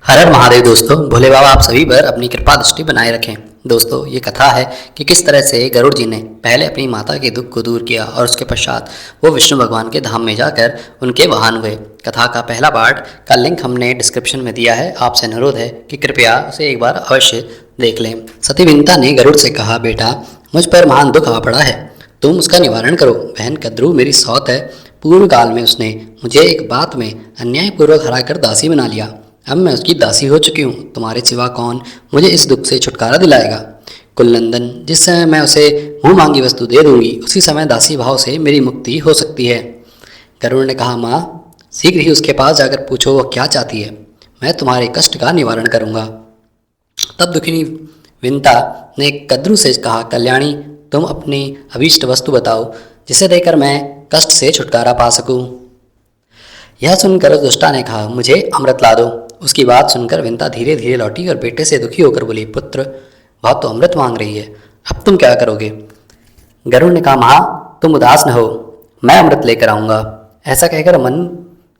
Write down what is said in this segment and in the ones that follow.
हर हर महादेव दोस्तों, भोले बाबा आप सभी पर अपनी कृपा दृष्टि बनाए रखें। दोस्तों, ये कथा है कि किस तरह से गरुड़ जी ने पहले अपनी माता के दुख को दूर किया और उसके पश्चात वो विष्णु भगवान के धाम में जाकर उनके वाहन हुए। कथा का पहला पार्ट का लिंक हमने डिस्क्रिप्शन में दिया है, आपसे अनुरोध है कि कृपया उसे एक बार अवश्य देख लें। सती विनता ने गरुड़ से कहा, बेटा मुझ पर महान दुख आ पड़ा है, तुम उसका निवारण करो। बहन कद्रू मेरी सौत है। पूर्व काल में उसने मुझे एक बात में अन्यायपूर्वक हराकर दासी बना लिया। अब मैं उसकी दासी हो चुकी हूँ। तुम्हारे सिवा कौन मुझे इस दुख से छुटकारा दिलाएगा? कुलनंदन, जिस समय मैं उसे मुँह मांगी वस्तु दे दूंगी, उसी समय दासी भाव से मेरी मुक्ति हो सकती है। गरुड़ ने कहा, माँ शीघ्र ही उसके पास जाकर पूछो वह क्या चाहती है, मैं तुम्हारे कष्ट का निवारण करूँगा। तब दुखिनी विनता ने कद्रू से कहा, कल्याणी तुम अपनी अभीष्ट वस्तु बताओ, जिसे देकर मैं कष्ट से छुटकारा पा सकूं। यह सुनकर उस दुष्टा ने कहा, मुझे अमृत ला दो। उसकी बात सुनकर विनता धीरे धीरे लौटी और बेटे से दुखी होकर बोली, पुत्र वह तो अमृत मांग रही है, अब तुम क्या करोगे? गरुड़ ने कहा, माँ तुम उदास न हो, मैं अमृत लेकर आऊँगा। ऐसा कहकर मन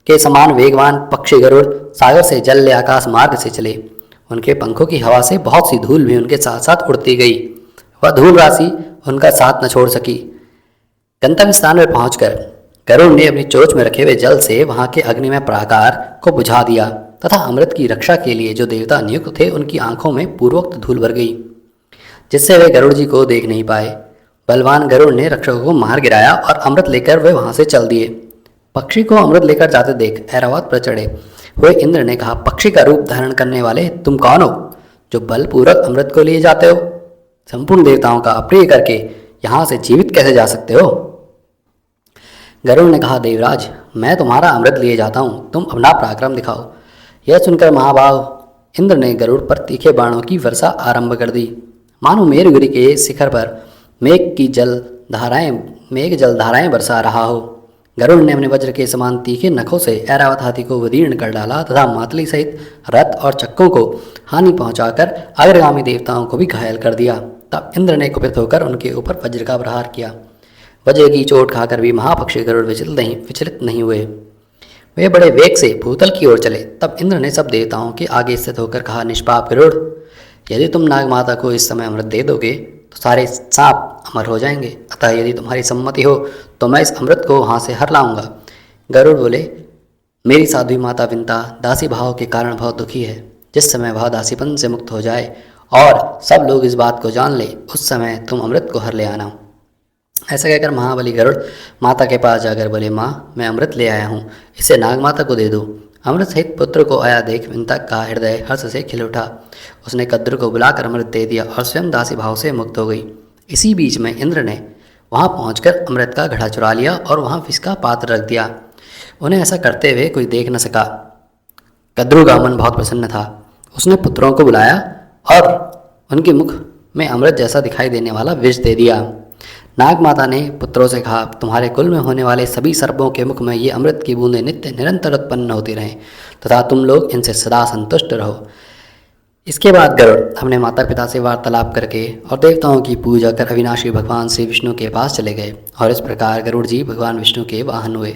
के समान वेगवान पक्षी गरुड़ सागर से जल ले आकाश मार्ग से चले। उनके पंखों की हवा से बहुत सी धूल भी उनके साथ साथ उड़ती गई। वह धूल राशि उनका साथ न छोड़ सकी। गंतव्य स्थान में पहुंचकर गरुड़ ने अपनी चोंच में रखे हुए जल से वहां के अग्निमय प्राकार को बुझा दिया तथा अमृत की रक्षा के लिए जो देवता नियुक्त थे उनकी आंखों में पूर्वोक्त धूल भर गई, जिससे वे गरुड़ जी को देख नहीं पाए। बलवान गरुड़ ने रक्षकों को मार गिराया और अमृत लेकर वे वहां से चल दिए। पक्षी को अमृत लेकर जाते देख ऐरावत पर चढ़े हुए इंद्र ने कहा, पक्षी का रूप धारण करने वाले तुम कौन हो, जो बलपूर्वक अमृत को लिए जाते हो? संपूर्ण देवताओं का अप्रिय करके यहाँ से जीवित कैसे जा सकते हो? गरुड़ ने कहा, देवराज मैं तुम्हारा अमृत लिए जाता हूँ, तुम अपना पराक्रम दिखाओ। यह सुनकर महाभाव इंद्र ने गरुड़ पर तीखे बाणों की वर्षा आरंभ कर दी, मानो मेरुगिरी के शिखर पर मेघ जल धाराएं बरसा रहा हो। गरुड़ ने अपने वज्र के समान तीखे नखों से ऐरावत हाथी को विदीर्ण कर डाला तथा मातली सहित रथ और चक्कों को हानि पहुंचाकर अग्रगामी देवताओं को भी घायल कर दिया। तब इंद्र ने कुपित होकर उनके ऊपर वज्र का प्रहार किया। वज्र की चोट खाकर भी महापक्षी गरुड़ विचलित नहीं हुए। वे बड़े वेग से भूतल की ओर चले। तब इंद्र ने सब देवताओं के आगे स्थित होकर कहा, निष्पाप गरुड़, यदि तुम नागमाता को इस समय अमृत दे दोगे तो सारे सांप अमर हो जाएंगे, अतः यदि तुम्हारी सम्मति हो तो मैं इस अमृत को वहाँ से हर लाऊंगा। गरुड़ बोले, मेरी साध्वी माता विनता दासी भाव के कारण बहुत दुखी है। जिस समय वह दासीपन से मुक्त हो जाए और सब लोग इस बात को जान ले, उस समय तुम अमृत को हर ले आना। ऐसा कहकर महाबली गरुड़ माता के पास जाकर बोले, माँ मैं अमृत ले आया हूँ, इसे नागमाता को दे दो। अमृत सहित पुत्र को आया देख विनता का हृदय हर्ष से खिल उठा। उसने कद्रू को बुलाकर अमृत दे दिया और स्वयं दासी भाव से मुक्त हो गई। इसी बीच में इंद्र ने वहां पहुंचकर अमृत का घड़ा चुरा लिया और वहां विष का पात्र रख दिया। उन्हें ऐसा करते हुए कोई देख न सका। कद्रू का मन बहुत प्रसन्न था। उसने पुत्रों को बुलाया और उनके मुख में अमृत जैसा दिखाई देने वाला विष दे दिया। नाग माता ने पुत्रों से कहा, तुम्हारे कुल में होने वाले सभी सर्पों के मुख में ये अमृत की बूंदें नित्य निरंतर उत्पन्न होती रहें तथा तुम लोग इनसे सदा संतुष्ट रहो। इसके बाद गरुड़ अपने माता पिता से वार्तालाप करके और देवताओं की पूजा कर अविनाशी भगवान श्री विष्णु के पास चले गए और इस प्रकार गरुड़ जी भगवान विष्णु के वाहन हुए।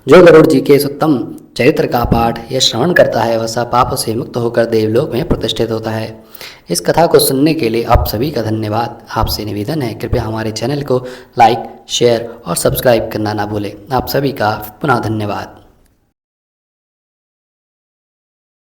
जो गरुड़ जी के उत्तम चरित्र का पाठ या श्रवण करता है वह सब पापों से मुक्त होकर देवलोक में प्रतिष्ठित होता है। इस कथा को सुनने के लिए आप सभी का धन्यवाद। आपसे निवेदन है, कृपया हमारे चैनल को लाइक, शेयर और सब्सक्राइब करना ना भूलें। आप सभी का पुनः धन्यवाद।